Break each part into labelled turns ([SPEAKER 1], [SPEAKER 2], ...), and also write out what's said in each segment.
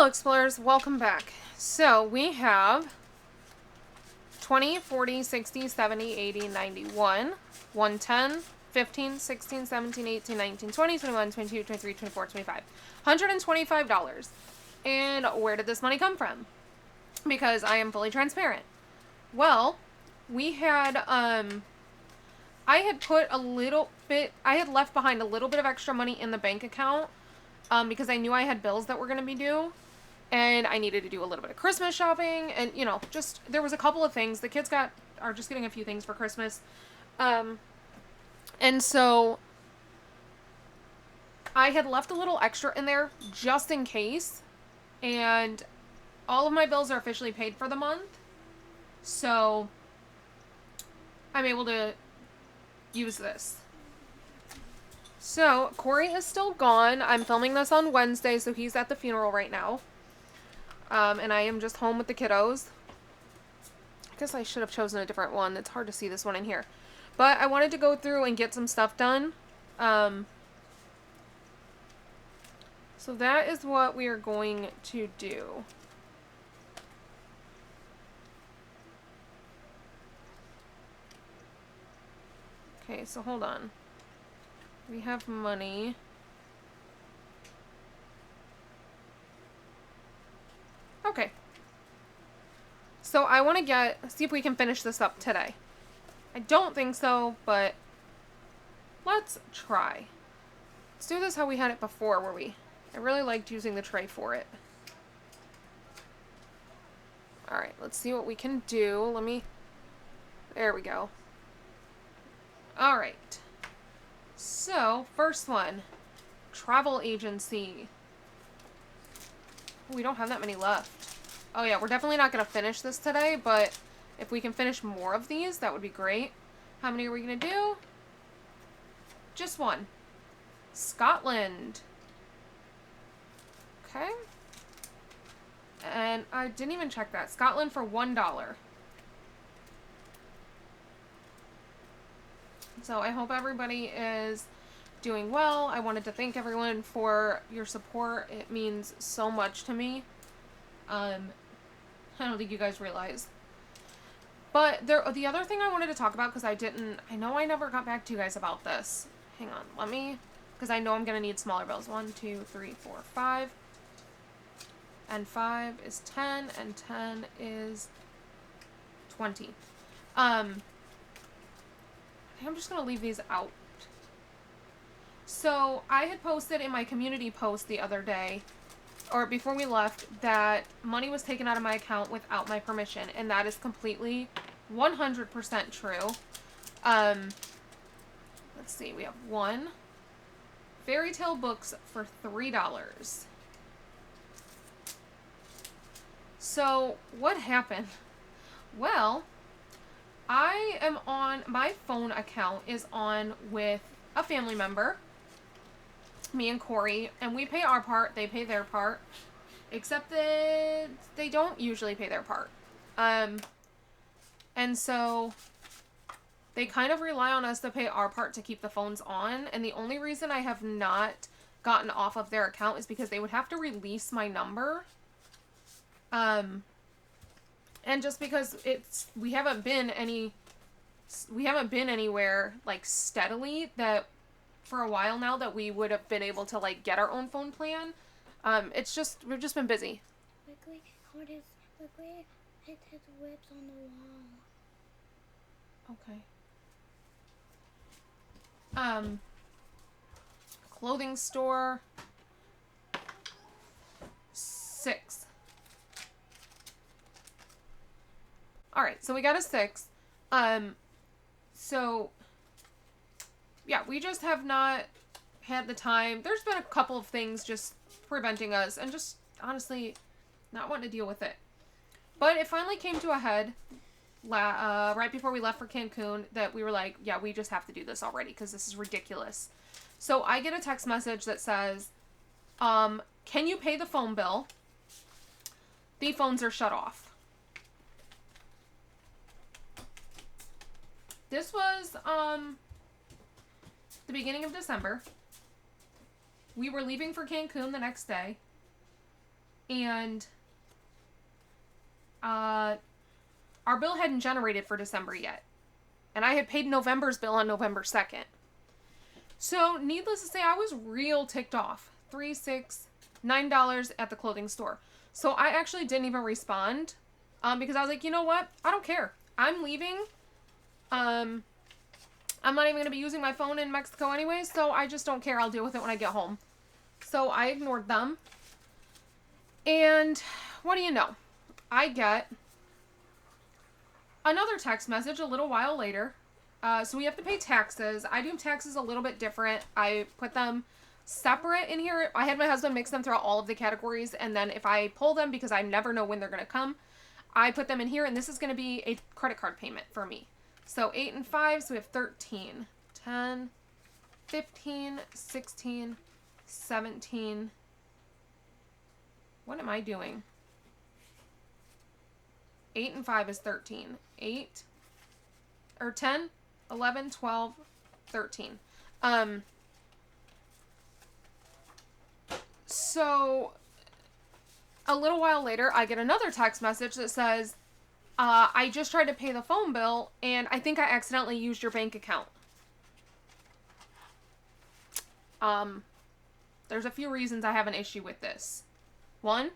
[SPEAKER 1] Explorers, welcome back. So we have 20, 40, 60, 70, 80, 91, 110, 15, 16, 17, 18, 19, 20, 21, 22, 23, 24, 25. $125. And where did this money come from? Because I am fully transparent. Well, we had, I had left behind a little bit of extra money in the bank account, because I knew I had bills that were going to be due. And I needed to do a little bit of Christmas shopping. And, you know, just, there was a couple of things. The kids are just getting a few things for Christmas. And so I had left a little extra in there just in case. And all of my bills are officially paid for the month. So I'm able to use this. So Corey is still gone. I'm filming this on Wednesday, so he's at the funeral right now. And I am just home with the kiddos. I guess I should have chosen a different one. It's hard to see this one in here. But I wanted to go through and get some stuff done. So that is what we are going to do. Okay, so hold on. We have money. Okay. So I want to see if we can finish this up today. I don't think so, but let's try. Let's do this how we had it before, I really liked using the tray for it. Alright, let's see what we can do. There we go. Alright. So, first one. Travel agency. We don't have that many left. Oh yeah, we're definitely not going to finish this today, but if we can finish more of these, that would be great. How many are we going to do? Just one. Scotland. Okay. And I didn't even check that. Scotland for $1. So I hope everybody is doing well. I wanted to thank everyone for your support. It means so much to me. I don't think you guys realize. But the other thing I wanted to talk about, because I know I never got back to you guys about this. Hang on, because I know I'm going to need smaller bills. 1, 2, 3, 4, 5. And 5 is 10, and 10 is 20. I'm just going to leave these out. So, I had posted in my community post the other day, or before we left, that money was taken out of my account without my permission, and that is completely 100% true. Let's see, we have one. Fairy tale books for $3. So, what happened? Well, my phone account is on with a family member, me and Corey, and we pay our part, they pay their part, except that they don't usually pay their part. And so they kind of rely on us to pay our part to keep the phones on, and the only reason I have not gotten off of their account is because they would have to release my number. And just because we haven't been anywhere like steadily that for a while now that we would have been able to like get our own phone plan. We've just been busy.
[SPEAKER 2] Look where his whips on the wall.
[SPEAKER 1] Okay. Clothing store. 6. Alright, so we got a 6. So, yeah, we just have not had the time. There's been a couple of things just preventing us and just, honestly, not wanting to deal with it. But it finally came to a head right before we left for Cancun that we were like, yeah, we just have to do this already because this is ridiculous. So I get a text message that says, can you pay the phone bill? The phones are shut off. This was, the beginning of December. We were leaving for Cancun the next day. And our bill hadn't generated for December yet. And I had paid November's bill on November 2nd. So, needless to say, I was real ticked off. $3, $6, $9 at the clothing store. So, I actually didn't even respond. Because I was like, you know what? I don't care. I'm leaving. I'm not even going to be using my phone in Mexico anyway, so I just don't care. I'll deal with it when I get home. So, I ignored them. And what do you know? I get another text message a little while later. So we have to pay taxes. I do taxes a little bit different. I put them separate in here. I had my husband mix them throughout all of the categories, and then if I pull them, because I never know when they're going to come, I put them in here, and this is going to be a credit card payment for me. So 8 and 5, so we have 13, 10, 15, 16, 17. What am I doing? 8 and 5 is 13. 8, or 10, 11, 12, 13. So, a little while later, I get another text message that says, I just tried to pay the phone bill, and I think I accidentally used your bank account. There's a few reasons I have an issue with this. One,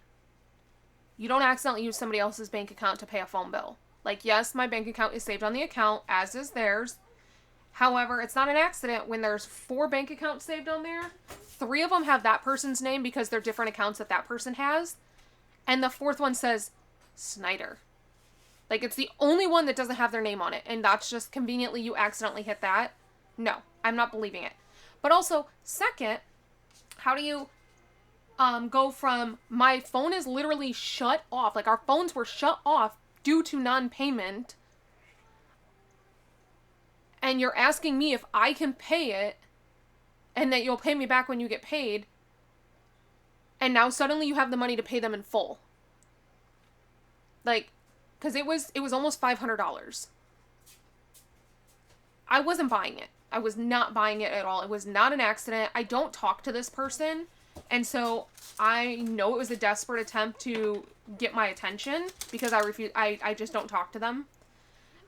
[SPEAKER 1] you don't accidentally use somebody else's bank account to pay a phone bill. Like, yes, my bank account is saved on the account, as is theirs. However, it's not an accident when there's 4 bank accounts saved on there. 3 of them have that person's name because they're different accounts that that person has. And the 4th one says Snyder. Like, it's the only one that doesn't have their name on it. And that's just conveniently you accidentally hit that. No, I'm not believing it. But also, second, how do you go from my phone is literally shut off, like our phones were shut off due to non-payment, and you're asking me if I can pay it and that you'll pay me back when you get paid, and now suddenly you have the money to pay them in full. Like, because it was almost $500. I wasn't buying it. I was not buying it at all. It was not an accident. I don't talk to this person. And so I know it was a desperate attempt to get my attention because I just don't talk to them.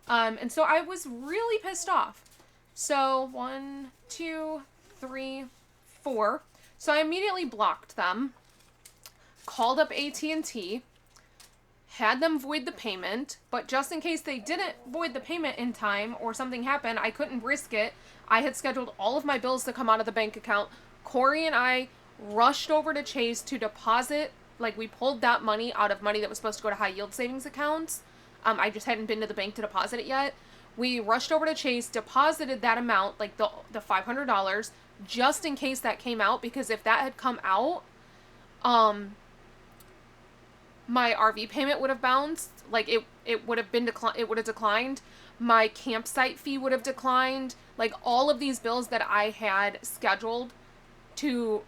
[SPEAKER 1] And so I was really pissed off. So 1, 2, 3, 4. So I immediately blocked them, called up AT&T, had them void the payment, but just in case they didn't void the payment in time or something happened, I couldn't risk it. I had scheduled all of my bills to come out of the bank account. Corey and I rushed over to Chase to deposit, like we pulled that money out of money that was supposed to go to high yield savings accounts. I just hadn't been to the bank to deposit it yet. We rushed over to Chase, deposited that amount, like the $500, just in case that came out, because if that had come out, my RV payment would have bounced. Like it would have been it would have declined. My campsite fee would have declined. Like all of these bills that I had scheduled to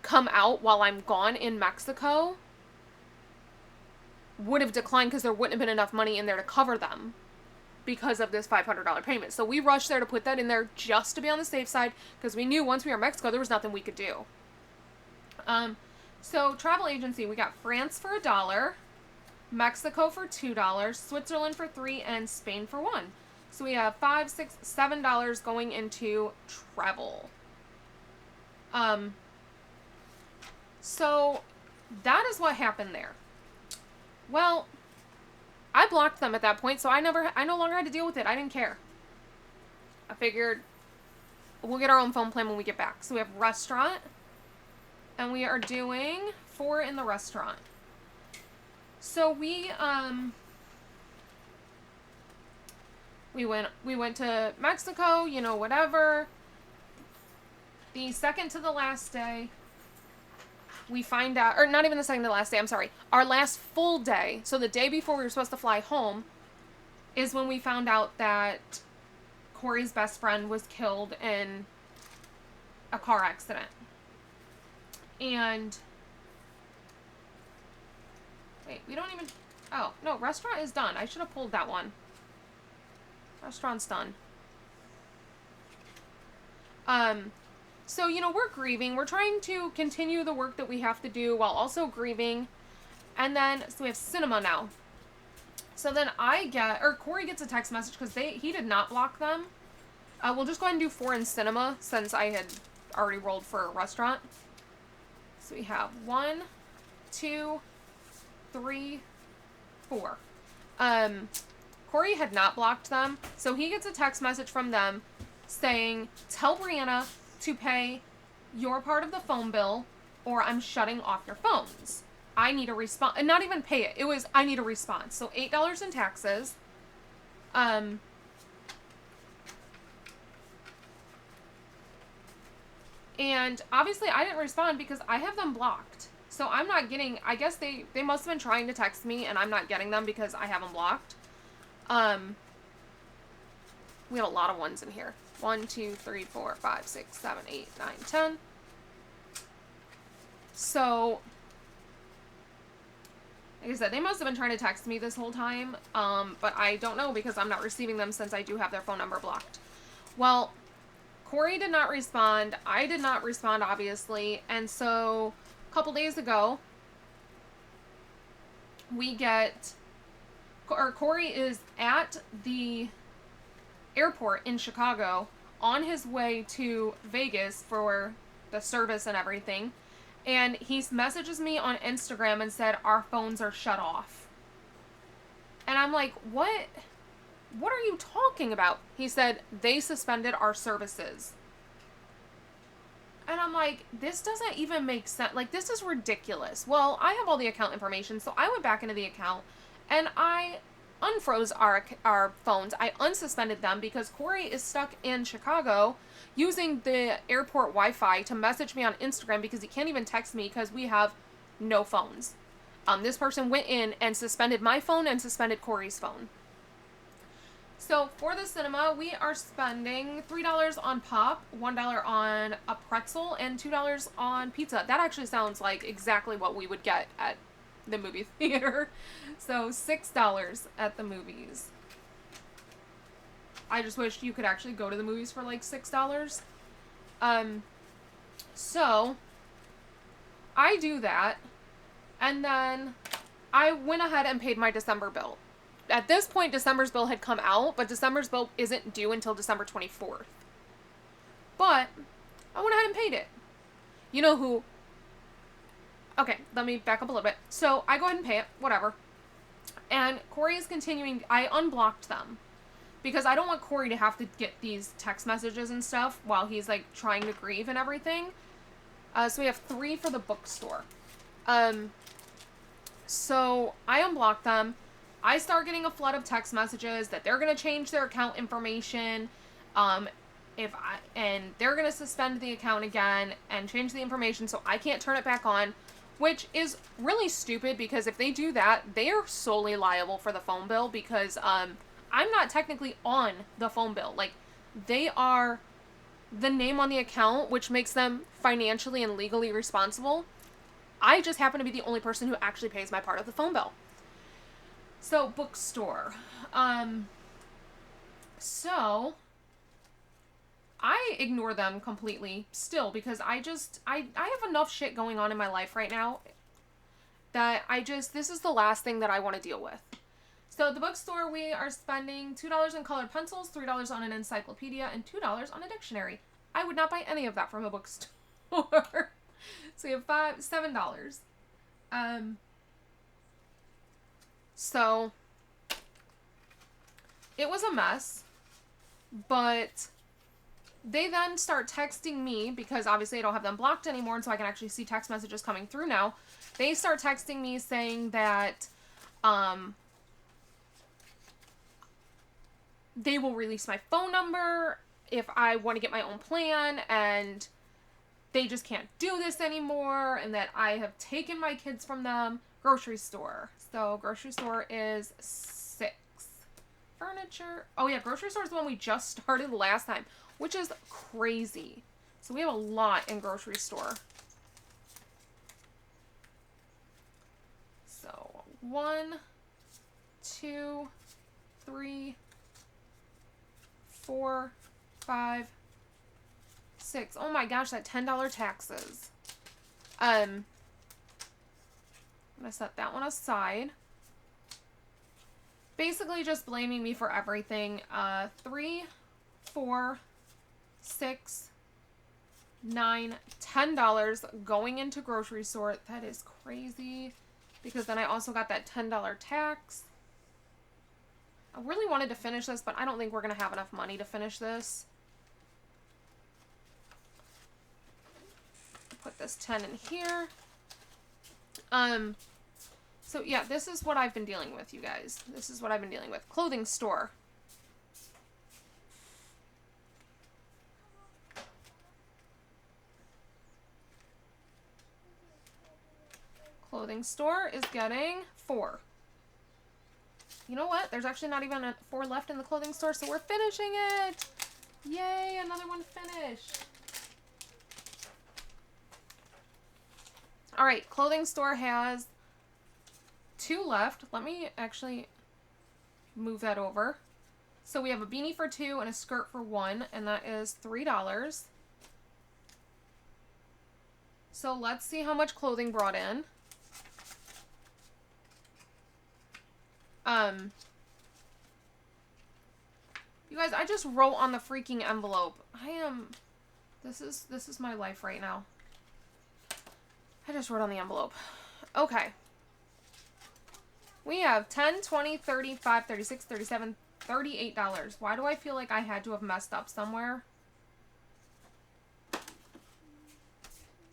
[SPEAKER 1] come out while I'm gone in Mexico would have declined because there wouldn't have been enough money in there to cover them because of this $500 payment. So we rushed there to put that in there just to be on the safe side because we knew once we were in Mexico there was nothing we could do. So travel agency, we got France for $1, Mexico for $2, Switzerland for $3, and Spain for $1. So we have $5, $6, $7 going into travel. So that is what happened there. Well, I blocked them at that point, so I no longer had to deal with it. I didn't care. I figured we'll get our own phone plan when we get back. So we have restaurant, and we are doing 4 in the restaurant. So we went to Mexico, you know, whatever. The second to the last day, we find out, or not even the second to the last day, I'm sorry, our last full day, so the day before we were supposed to fly home, is when we found out that Corey's best friend was killed in a car accident. And, wait, we don't even, oh, no, restaurant is done. I should have pulled that one. Restaurant's done. So, you know, we're grieving. We're trying to continue the work that we have to do while also grieving. And then, so we have cinema now. So then Corey gets a text message because he did not block them. We'll just go ahead and do 4 in cinema since I had already rolled for a restaurant. So we have 1, 2, 3, 4. Corey had not blocked them, so he gets a text message from them saying, tell Brianna to pay your part of the phone bill or I'm shutting off your phones. I need a response. And not even pay it. It was, I need a response. So $8 in taxes. And obviously I didn't respond because I have them blocked. So I'm not getting, I guess they must have been trying to text me and I'm not getting them because I have them blocked. We have a lot of ones in here. 1, 2, 3, 4, 5, 6, 7, 8, 9, 10. So, like I said, they must have been trying to text me this whole time. But I don't know because I'm not receiving them since I do have their phone number blocked. Well, Corey did not respond. I did not respond, obviously. And so, a couple days ago, Corey is at the airport in Chicago on his way to Vegas for the service and everything. And he messages me on Instagram and said, our phones are shut off. And I'm like, what? What are you talking about? He said, they suspended our services. And I'm like, this doesn't even make sense. Like, this is ridiculous. Well, I have all the account information, so I went back into the account and I unfroze our phones. I unsuspended them because Corey is stuck in Chicago using the airport Wi-Fi to message me on Instagram because he can't even text me because we have no phones. This person went in and suspended my phone and suspended Corey's phone. So for the cinema, we are spending $3 on pop, $1 on a pretzel, and $2 on pizza. That actually sounds like exactly what we would get at the movie theater. So $6 at the movies. I just wish you could actually go to the movies for like $6. So I do that, and then I went ahead and paid my December bill. At this point, December's bill had come out, but December's bill isn't due until December 24th. But I went ahead and paid it. You know who? Okay, let me back up a little bit. So I go ahead and pay it, whatever. And Corey is continuing. I unblocked them because I don't want Corey to have to get these text messages and stuff while he's like trying to grieve and everything. So we have 3 for the bookstore. So I unblocked them. I start getting a flood of text messages that they're going to change their account information. And they're going to suspend the account again and change the information so I can't turn it back on, which is really stupid because if they do that, they are solely liable for the phone bill because I'm not technically on the phone bill. Like, they are the name on the account, which makes them financially and legally responsible. I just happen to be the only person who actually pays my part of the phone bill. So, bookstore. So I ignore them completely still because I have enough shit going on in my life right now that this is the last thing that I want to deal with. So, the bookstore, we are spending $2 on colored pencils, $3 on an encyclopedia, and $2 on a dictionary. I would not buy any of that from a bookstore. So, we have $7. So, it was a mess, but they then start texting me because obviously I don't have them blocked anymore, and so I can actually see text messages coming through now. They start texting me saying that they will release my phone number if I want to get my own plan, and they just can't do this anymore, and that I have taken my kids from them. Grocery store. So, grocery store is 6. Furniture. Oh, yeah, grocery store is the one we just started last time, which is crazy. So, we have a lot in grocery store. So, 1, 2, 3, 4, 5, 6. Oh my gosh, that $10 taxes. I'm gonna set that one aside. Basically just blaming me for everything. 3, 4, 6, 9, $10 going into grocery store. That is crazy. Because then I also got that $10 tax. I really wanted to finish this, but I don't think we're going to have enough money to finish this. Put this 10 in here. So yeah, this is what I've been dealing with, you guys. This is what I've been dealing with. Clothing store. Clothing store is getting 4. You know what? There's actually not even a 4 left in the clothing store, so we're finishing it! Yay, another one finished. Alright, clothing store has 2 left. Let me actually move that over. So we have a beanie for 2 and a skirt for 1, and that is $3. So let's see how much clothing brought in. You guys, I just wrote on the freaking envelope. This is my life right now. I just wrote on the envelope. Okay. We have 10, 20, 35, 36, 37, $38. Why do I feel like I had to have messed up somewhere? I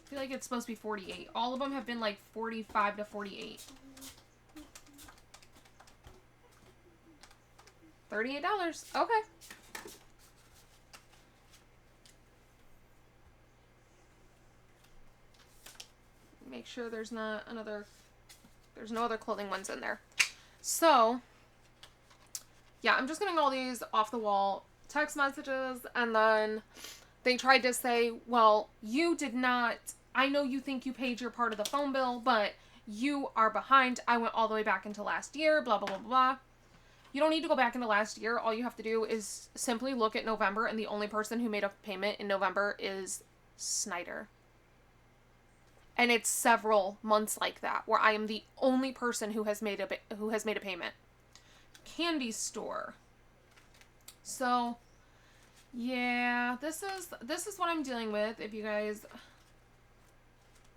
[SPEAKER 1] feel like it's supposed to be 48. All of them have been like 45 to 48. $38. Okay. Make sure there's no other clothing ones in there. So, yeah, I'm just getting all these off the wall text messages, and then they tried to say, well, you did not, I know you think you paid your part of the phone bill, but you are behind. I went all the way back into last year, blah, blah, blah, blah. You don't need to go back into last year. All you have to do is simply look at November, and the only person who made a payment in November is Snyder. And it's several months like that where I am the only person who has made a payment. Candy store. So, yeah, this is what I'm dealing with, if you guys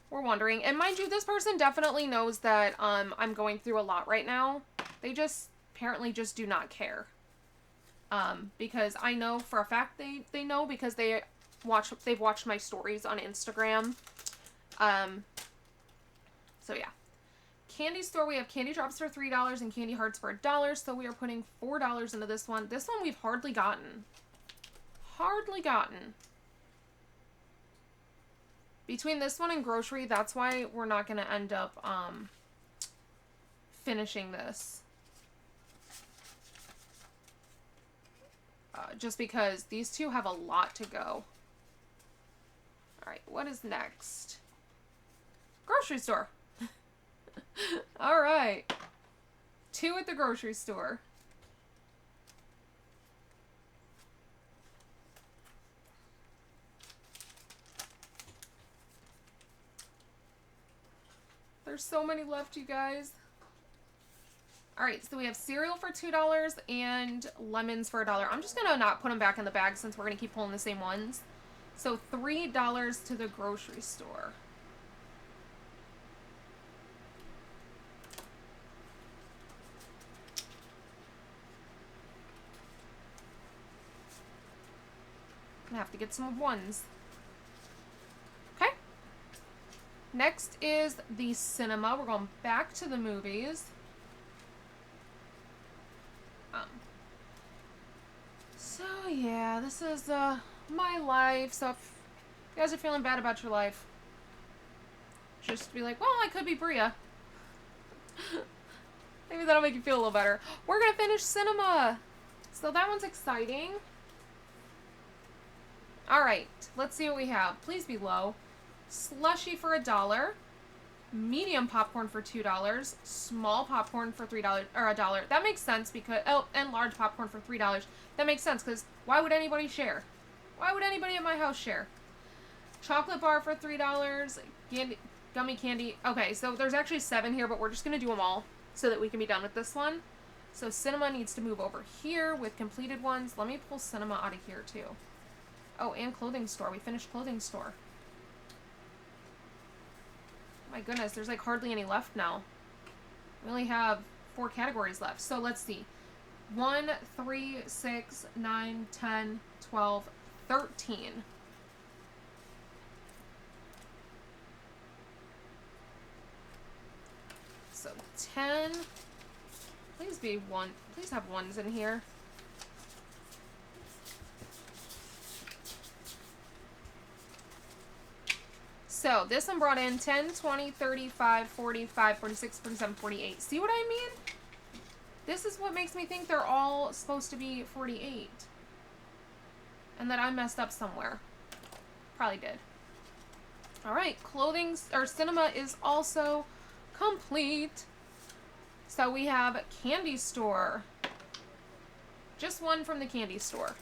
[SPEAKER 1] were wondering. And mind you, this person definitely knows that I'm going through a lot right now. They just apparently just do not care. Because I know for a fact they know, because they've watched my stories on Instagram. So yeah. Candy store, we have candy drops for $3 and candy hearts for $1. So we are putting $4 into this one. This one we've hardly gotten. Hardly gotten. Between this one and grocery, that's why we're not going to end up, finishing this. Just because these two have a lot to go. Alright, what is next? Grocery store. Alright. 2 at the grocery store. There's so many left, you guys. Alright, so we have cereal for $2 and lemons for $1. I'm just gonna not put them back in the bag since we're gonna keep pulling the same ones. So $3 to the grocery store. I have to get some ones. Okay. Next is the cinema. We're going back to the movies. So yeah, this is my life. So if you guys are feeling bad about your life, just be like, well, I could be Bria. Maybe that'll make you feel a little better. We're gonna finish cinema. So that one's exciting. Alright, let's see what we have. Please be low. Slushy for $1. Medium popcorn for $2. Small popcorn for $3 or $1. That makes sense because and large popcorn for $3. That makes sense because why would anybody share? Why would anybody at my house share? Chocolate bar for $3. Gummy candy. Okay, so there's actually 7 here, but we're just going to do them all so that we can be done with this one. So cinema needs to move over here with completed ones. Let me pull cinema out of here too. Oh, and clothing store. We finished clothing store. My goodness, there's like hardly any left now. We only have 4 categories left. So let's see. 1, 3, 6, 9, 10, 12, 13. So 10. Please be 1. Please have 1s in here. So this one brought in 10, 20, 35, 45, 46, 47, 48. See what I mean? This is what makes me think they're all supposed to be 48. And that I messed up somewhere. Probably did. Alright, clothing, or cinema is also complete. So we have candy store. Just 1 from the candy store.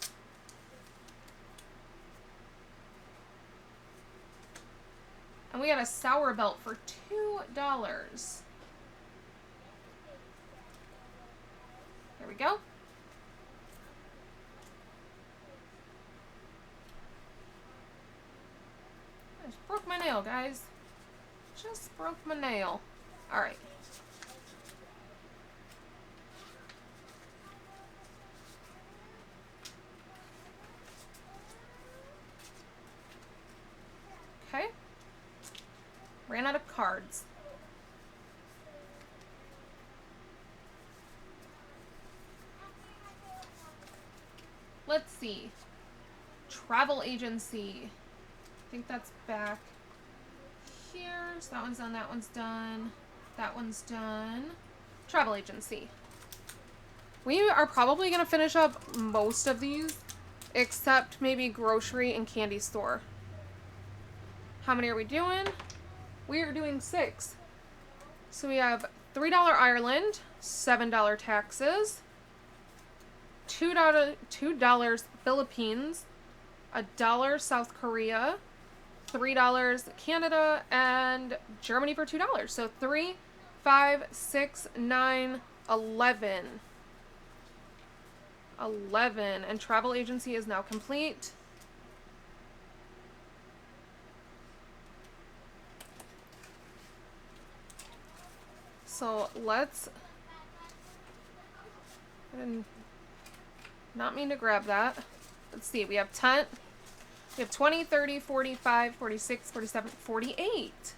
[SPEAKER 1] And we got a sour belt for $2. There we go. I just broke my nail, guys. Just broke my nail. Alright. Okay. Ran out of cards. Let's see. Travel agency. I think that's back here. So that one's done, that one's done. That one's done. Travel agency. We are probably going to finish up most of these, except maybe grocery and candy store. How many are we doing? We are doing 6. So we have $3 Ireland, $7 taxes, $2 Philippines, $1 South Korea, $3 Canada, and Germany for $2. So 3, 5, 6, 9, 11. 11. And travel agency is now complete. So let's, I did not mean to grab that. Let's see, we have 10, we have 20, 30, 45, 46, 47, 48.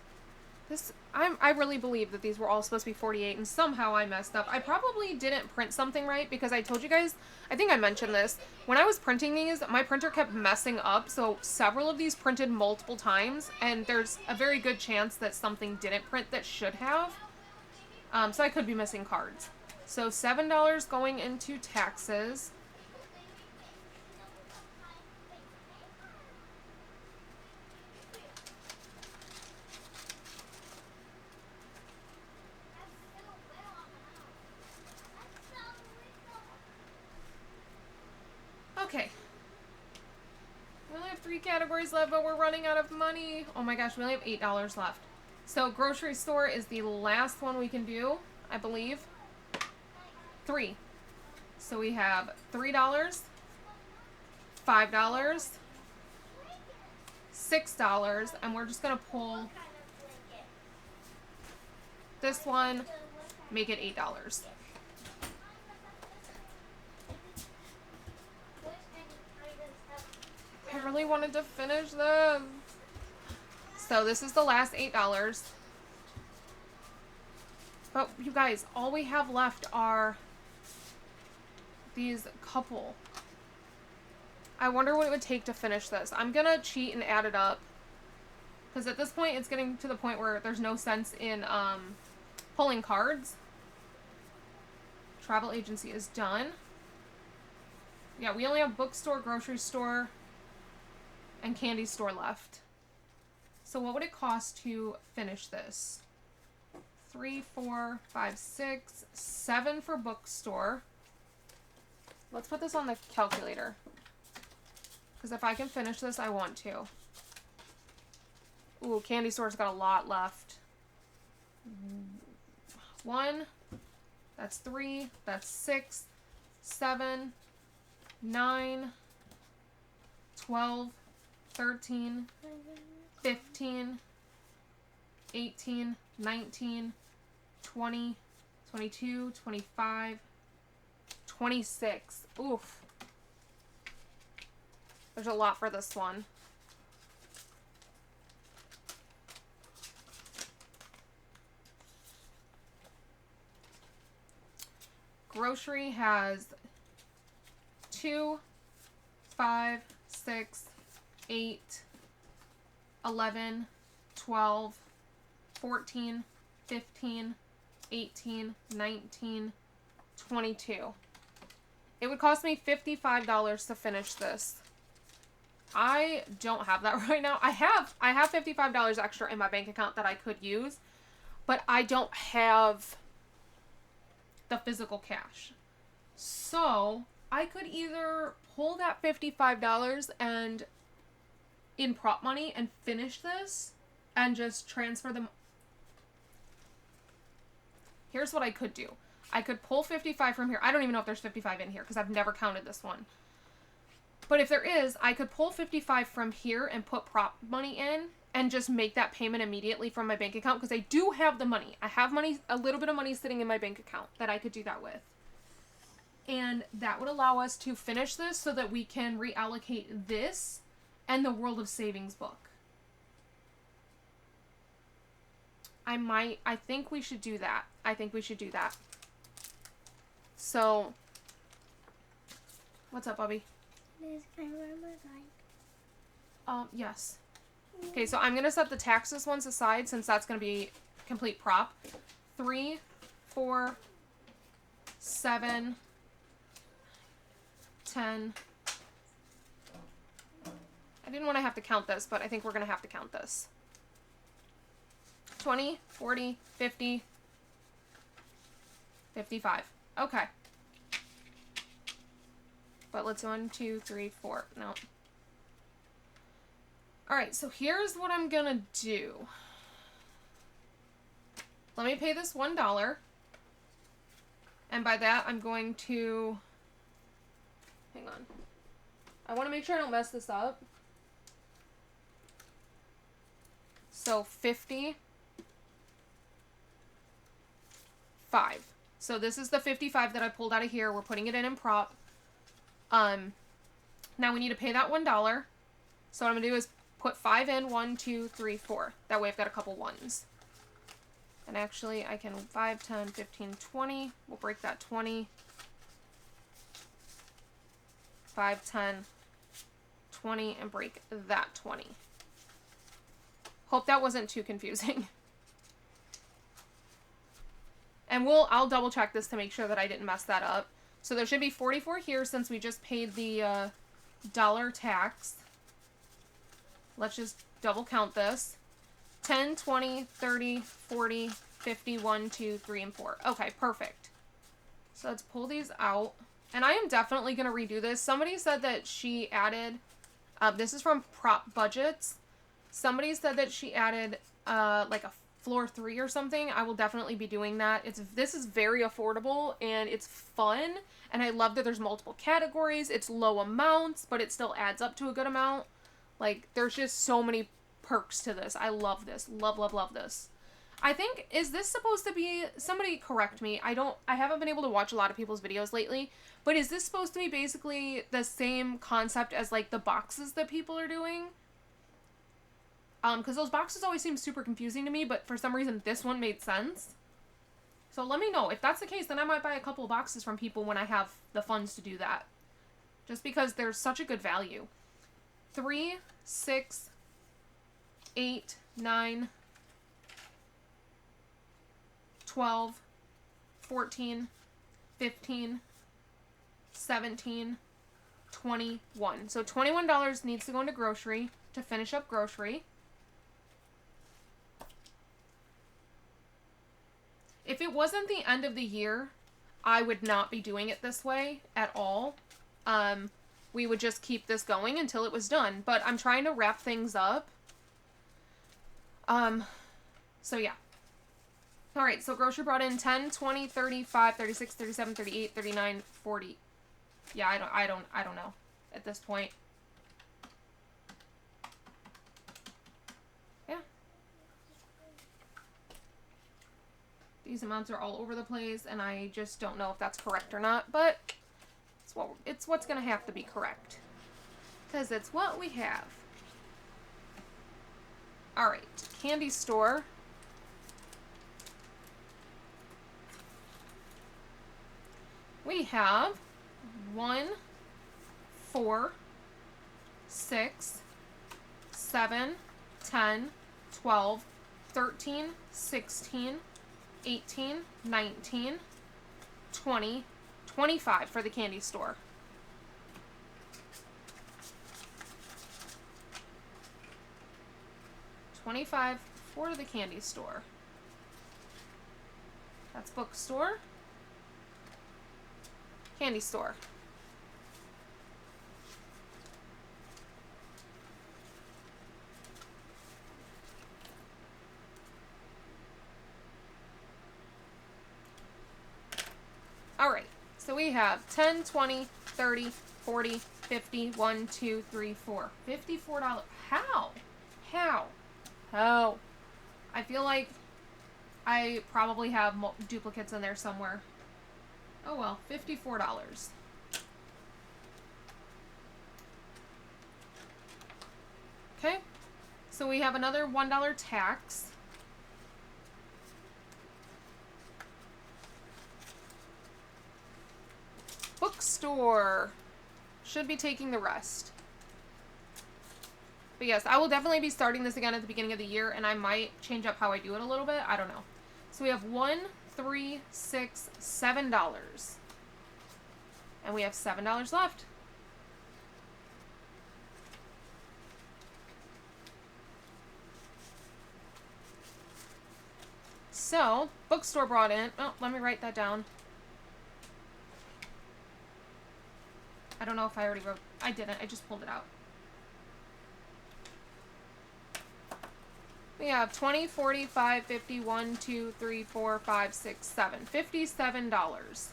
[SPEAKER 1] This, I really believe that these were all supposed to be 48 and somehow I messed up. I probably didn't print something right because I told you guys, I think I mentioned this, when I was printing these, my printer kept messing up, so several of these printed multiple times and there's a very good chance that something didn't print that should have. So I could be missing cards. So $7 going into taxes. Okay. We only have 3 categories left, but we're running out of money. Oh my gosh, we only have $8 left. So grocery store is the last one we can do, I believe. 3. So we have $3, $5, $6, and we're just gonna pull this one, make it $8. I really wanted to finish this. So this is the last $8. But you guys, all we have left are these couple. I wonder what it would take to finish this. I'm gonna cheat and add it up. Because at this point, it's getting to the point where there's no sense in pulling cards. Travel agency is done. Yeah, we only have bookstore, grocery store, and candy store left. So what would it cost to finish this? 3, 4, 5, 6, 7 for bookstore. Let's put this on the calculator. Because if I can finish this, I want to. Ooh, candy store's got a lot left. 1, that's 3, that's 6, 7, 9, 12, 13, 15, 18, 19, 20, 22, 25, 26. Oof. There's a lot for this one. Grocery has 2, 5, 6, 8, 11, 12, 14, 15, 18, 19, 22. It would cost me $55 to finish this. I don't have that right now. I have $55 extra in my bank account that I could use, but I don't have the physical cash. So I could either pull that $55 and in prop money and finish this and just transfer them. Here's what I could do. I could pull 55 from here. I don't even know if there's 55 in here because I've never counted this one. But if there is, I could pull 55 from here and put prop money in and just make that payment immediately from my bank account because I do have the money. I have money, a little bit of money sitting in my bank account that I could do that with. And that would allow us to finish this so that we can reallocate this and the World of Savings book. I think we should do that. So, what's up, Bubby?
[SPEAKER 2] Liz, can I wear my bike?
[SPEAKER 1] Yes. Okay, so I'm going to set the taxes ones aside since that's going to be complete prop. 3, 4, 7, 10. I didn't want to have to count this, but I think we're going to have to count this. 20, 40, 50, 55. Okay. But let's 1, 2, 3, 4. No. Alright, so here's what I'm gonna do. Let me pay this $1. And by that, I'm going to... Hang on. I want to make sure I don't mess this up. So 55. So this is the 55 that I pulled out of here. We're putting it in prop. Now we need to pay that $1. So what I'm going to do is put 5 in. 1, 2, 3, 4. That way I've got a couple ones. And actually I can 5, 10, 15, 20. We'll break that 20. 5, 10, 20, and break that 20. Hope that wasn't too confusing. And I'll double check this to make sure that I didn't mess that up. So there should be 44 here since we just paid the dollar tax. Let's just double count this. 10, 20, 30, 40, 50, 1, 2, 3, and 4. Okay, perfect. So let's pull these out. And I am definitely going to redo this. Somebody said that she added, this is from Prop Budgets. Somebody said that she added like a floor 3 or something. I will definitely be doing that. This is very affordable and it's fun. And I love that there's multiple categories. It's low amounts, but it still adds up to a good amount. Like, there's just so many perks to this. I love this. Love, love, love this. I think, is this supposed to be, somebody correct me, I haven't been able to watch a lot of people's videos lately, but is this supposed to be basically the same concept as, like, the boxes that people are doing? Because those boxes always seem super confusing to me, but for some reason this one made sense. So let me know. If that's the case, then I might buy a couple of boxes from people when I have the funds to do that. Just because they're such a good value. 3, 6, 8, 9, 12, 14, 15, 17, 21. So $21 needs to go into grocery to finish up grocery. If it wasn't the end of the year, I would not be doing it this way at all. We would just keep this going until it was done. But I'm trying to wrap things up. So yeah. All right, so grocery brought in 10, 20, 35, 36, 37, 38, 39, 40. Yeah, I don't know at this point. Yeah. These amounts are all over the place, and I just don't know if that's correct or not, but it's what's going to have to be correct. Because it's what we have. All right, candy store. We have 1, 4, 6, 7, 10, 12, 13, 16, 18, 19, 20, 25 for the candy store. $25 for the candy store. That's bookstore. Candy store. Alright, so we have 10, 20, 30, 40, 50, 1, 2, 3, 4. $54. How? How? I feel like I probably have duplicates in there somewhere. Oh well, $54. Okay, so we have another $1 tax. Bookstore should be taking the rest. But yes, I will definitely be starting this again at the beginning of the year, and I might change up how I do it a little bit. I don't know. So we have $1, $3, $6, $7. And we have $7 left. So, bookstore brought in... Oh, let me write that down. I don't know if I already wrote... I didn't. I just pulled it out. We have 20, 40, 5, 50, 1, 2, 3, 4, 5, 6, 7. $57.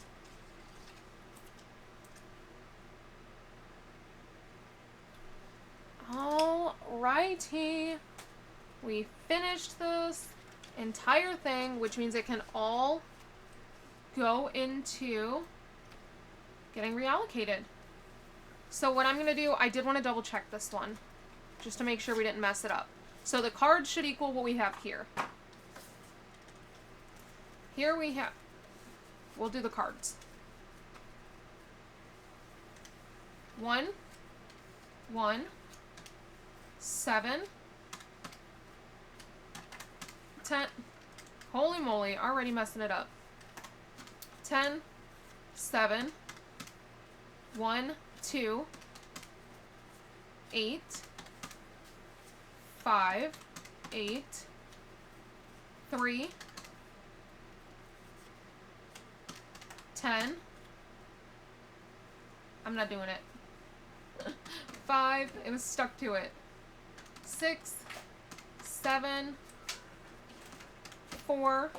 [SPEAKER 1] Alrighty. We finished this entire thing, which means it can all go into getting reallocated. So what I'm going to do, I did want to double check this one, just to make sure we didn't mess it up. So the cards should equal what we have here. Here we have, we'll do the cards. 1, 1, 7, 10, holy moly, already messing it up. 10, 7, 1, 2, 8, 5, 8, 3, 10. I'm not doing it. 5, it was stuck to it. 6, 7, 4,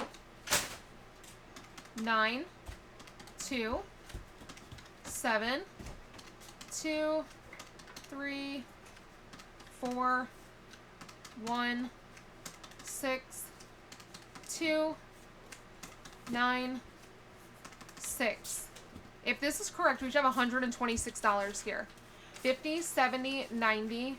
[SPEAKER 1] 9, 2, 7, 2, 3, 4, 1, 6, 2, 9, 6. If this is correct, we should have $126 here. 50, 70, 90,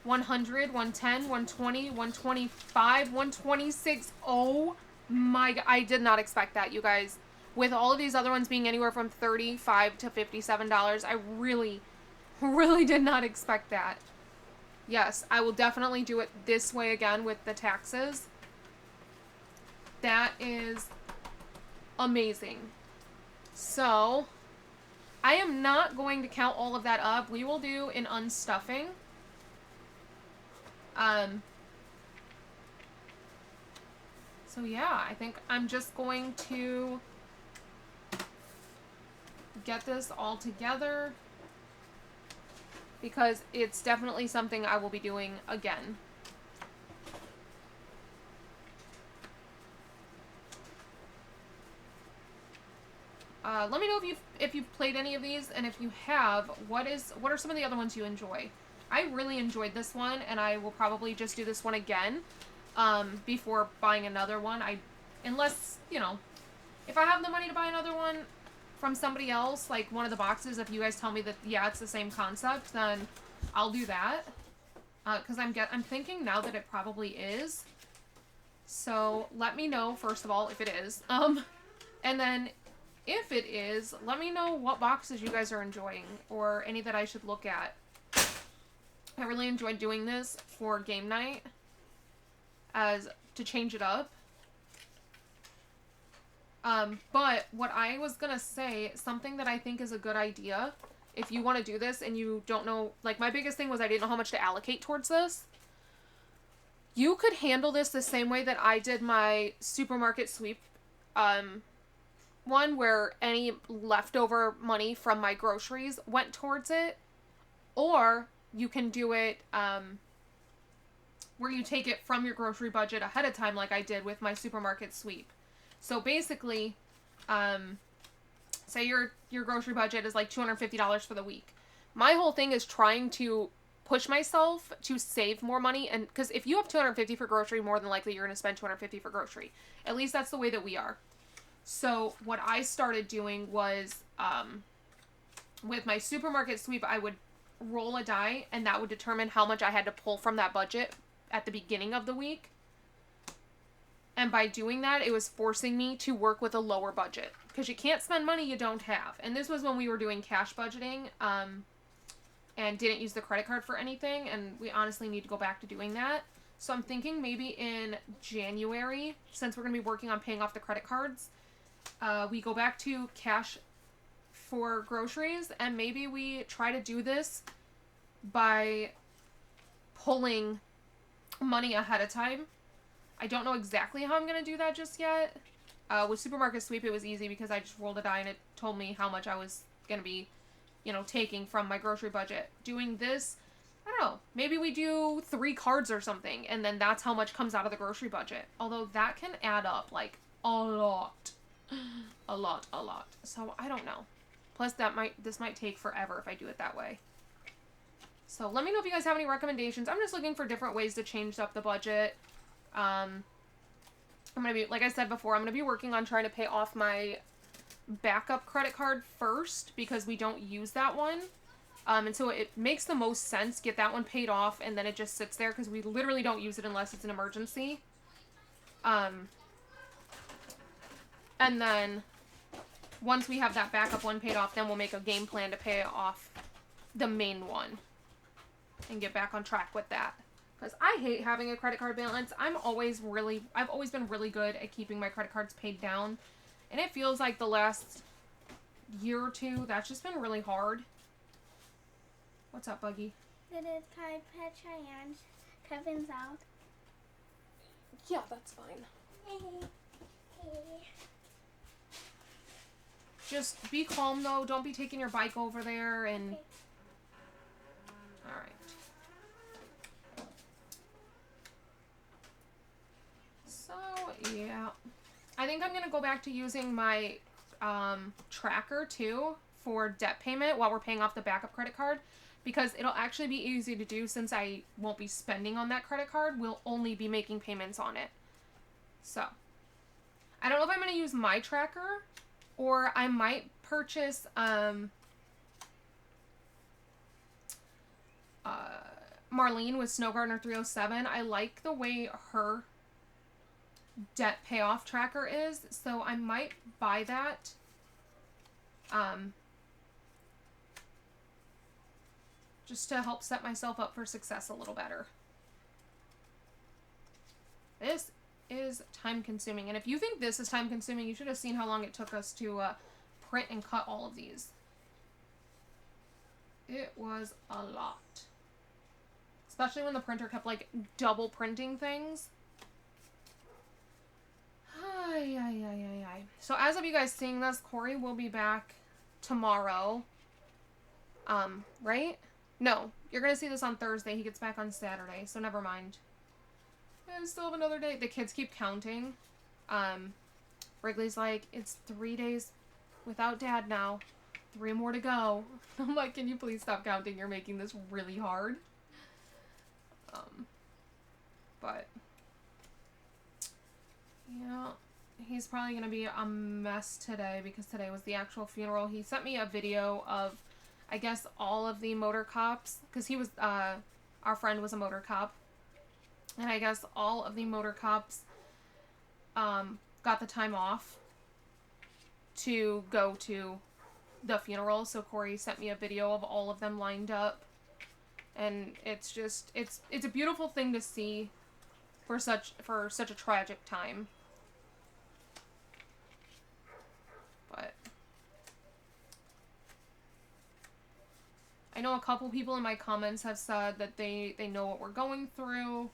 [SPEAKER 1] 100, 110, 120, 125, 126. Oh my God. I did not expect that, you guys. With all of these other ones being anywhere from $35 to $57, I really did not expect that. Yes, I will definitely do it this way again with the taxes. That is amazing. So, I am not going to count all of that up. We will do an unstuffing. So yeah, I think I'm just going to get this all together because it's definitely something I will be doing again. Let me know if you've played any of these, and if you have, what are some of the other ones you enjoy? I really enjoyed this one, and I will probably just do this one again before buying another one. Unless, you know, if I have the money to buy another one from somebody else, like one of the boxes, if you guys tell me that, yeah, it's the same concept, then I'll do that. Because I'm thinking now that it probably is. So let me know, first of all, if it is. And then if it is, let me know what boxes you guys are enjoying, or any that I should look at. I really enjoyed doing this for game night, to change it up. But what I was gonna say, something that I think is a good idea, if you want to do this and you don't know, like my biggest thing was I didn't know how much to allocate towards this. You could handle this the same way that I did my supermarket sweep, one where any leftover money from my groceries went towards it, or you can do it, where you take it from your grocery budget ahead of time, like I did with my supermarket sweep. So basically, say your grocery budget is like $250 for the week. My whole thing is trying to push myself to save more money, and because if you have $250 for grocery, more than likely you're going to spend $250 for grocery. At least that's the way that we are. So what I started doing was, with my supermarket sweep, I would roll a die, and that would determine how much I had to pull from that budget at the beginning of the week. And by doing that, it was forcing me to work with a lower budget. Because you can't spend money you don't have. And this was when we were doing cash budgeting, and didn't use the credit card for anything. And we honestly need to go back to doing that. So I'm thinking maybe in January, since we're going to be working on paying off the credit cards, we go back to cash for groceries. And maybe we try to do this by pulling money ahead of time. I don't know exactly how I'm going to do that just yet. With Supermarket Sweep, it was easy because I just rolled a die and it told me how much I was going to be, you know, taking from my grocery budget. Doing this, I don't know, maybe we do 3 cards or something, and then that's how much comes out of the grocery budget. Although that can add up, like, a lot. A lot. So, I don't know. Plus, this might take forever if I do it that way. So, let me know if you guys have any recommendations. I'm just looking for different ways to change up the budget. I'm gonna be, like I said before, I'm gonna be working on trying to pay off my backup credit card first, because we don't use that one. And so it makes the most sense, get that one paid off, and then it just sits there, because we literally don't use it unless it's an emergency. And then, once we have that backup one paid off, then we'll make a game plan to pay off the main one. And get back on track with that. Because I hate having a credit card balance. I've always been really good at keeping my credit cards paid down. And it feels like the last year or two, that's just been really hard. What's up, Buggy?
[SPEAKER 2] Did it type and Kevin's out?
[SPEAKER 1] Yeah, that's fine. Just be calm, though. Don't be taking your bike over there and...
[SPEAKER 2] Okay.
[SPEAKER 1] Alright. So, yeah. I think I'm going to go back to using my tracker, too, for debt payment while we're paying off the backup credit card. Because it'll actually be easy to do since I won't be spending on that credit card. We'll only be making payments on it. So, I don't know if I'm going to use my tracker, or I might purchase Marlene with Snow Gardener 307. I like the way her debt payoff tracker is, so I might buy that. Just to help set myself up for success a little better. This is time consuming, and if you think this is time consuming, you should have seen how long it took us to print and cut all of these. It was a lot. Especially when the printer kept like double printing things. So as of you guys seeing this, Corey will be back tomorrow. Right? No, you're gonna see this on Thursday. He gets back on Saturday, so never mind. And still have another day. The kids keep counting. Wrigley's like, it's 3 days without Dad now. 3 more to go. I'm like, can you please stop counting? You're making this really hard. But yeah, he's probably gonna be a mess today because today was the actual funeral. He sent me a video of, I guess, all of the motor cops, because he was, our friend was a motor cop, and I guess all of the motor cops, got the time off to go to the funeral, so Corey sent me a video of all of them lined up, and it's just, it's a beautiful thing to see for such a tragic time. But I know a couple people in my comments have said that they know what we're going through,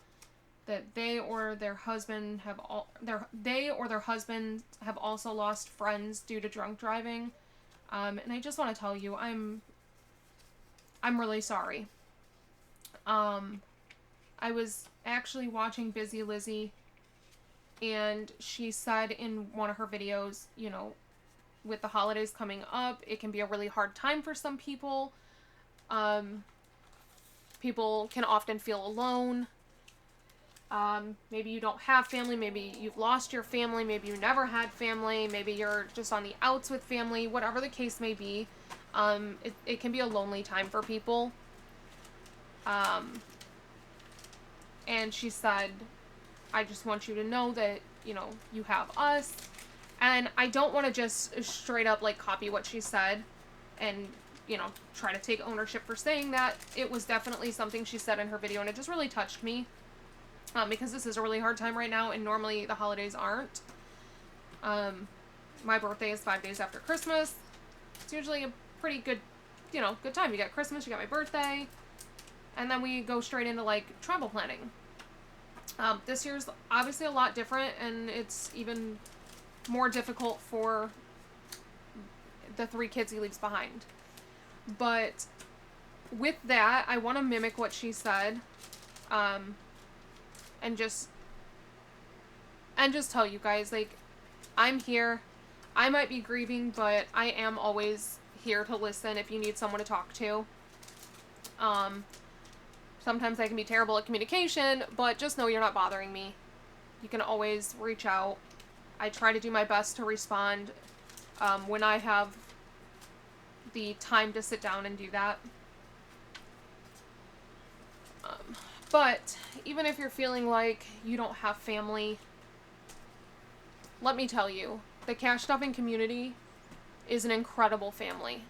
[SPEAKER 1] that they or their husband have also lost friends due to drunk driving. And I just want to tell you, I'm really sorry. I was actually watching Busy Lizzie, and she said in one of her videos, you know, with the holidays coming up, it can be a really hard time for some people. People can often feel alone. Maybe you don't have family, maybe you've lost your family, maybe you never had family, maybe you're just on the outs with family, whatever the case may be. It can be a lonely time for people. And she said, I just want you to know that, you know, you have us. And I don't want to just straight up, like, copy what she said and, you know, try to take ownership for saying that. It was definitely something she said in her video, and it just really touched me. Because this is a really hard time right now, and normally the holidays aren't. My birthday is 5 days after Christmas. It's usually a pretty good, you know, good time. You got Christmas, you got my birthday, and then we go straight into, like, travel planning. This year's obviously a lot different, and it's even more difficult for the 3 kids he leaves behind. But with that, I want to mimic what she said, and just tell you guys, like, I'm here. I might be grieving, but I am always here to listen if you need someone to talk to. Sometimes I can be terrible at communication, but just know you're not bothering me. You can always reach out. I try to do my best to respond when I have the time to sit down and do that. But even if you're feeling like you don't have family, let me tell you, the cash stuffing community is an incredible family.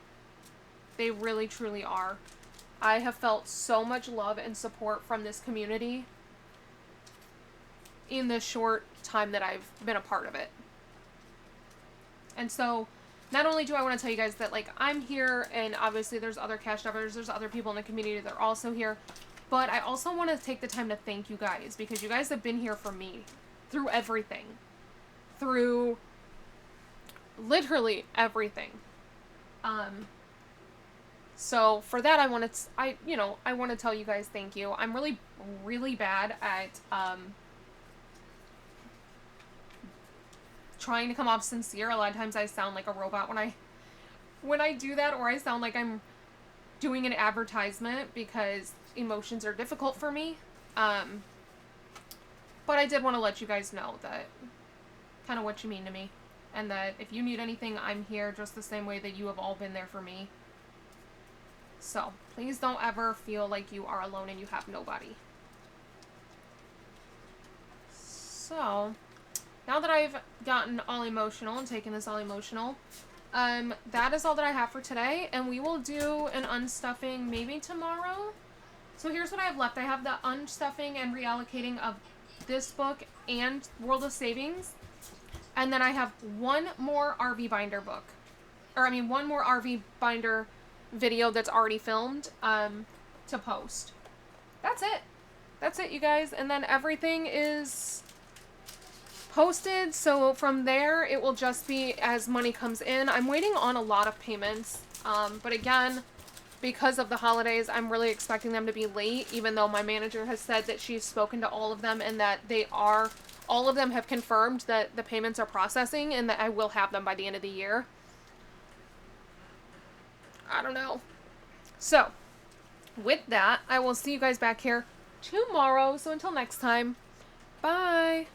[SPEAKER 1] They really, truly are. I have felt so much love and support from this community in the short time that I've been a part of it. And so, not only do I want to tell you guys that, like, I'm here, and obviously there's other cash stuffers, there's other people in the community that are also here, but I also want to take the time to thank you guys, because you guys have been here for me through everything. Through literally everything. So for that, I want to tell you guys thank you. I'm really, really bad at trying to come off sincere. A lot of times I sound like a robot when I do that, or I sound like I'm doing an advertisement, because emotions are difficult for me. But I did want to let you guys know that kind of what you mean to me, and that if you need anything, I'm here just the same way that you have all been there for me. So please don't ever feel like you are alone and you have nobody. So now that I've gotten all emotional and taken this all emotional, that is all that I have for today, and we will do an unstuffing maybe tomorrow. So here's what I have left. I have the unstuffing and reallocating of this book and World of Savings. And then I have one more RV binder book. One more RV binder video that's already filmed to post. That's it. That's it, you guys. And then everything is posted. So from there, it will just be as money comes in. I'm waiting on a lot of payments. But again, because of the holidays, I'm really expecting them to be late, even though my manager has said that she's spoken to all of them and that all of them have confirmed that the payments are processing and that I will have them by the end of the year. I don't know. So, with that, I will see you guys back here tomorrow. So until next time, bye.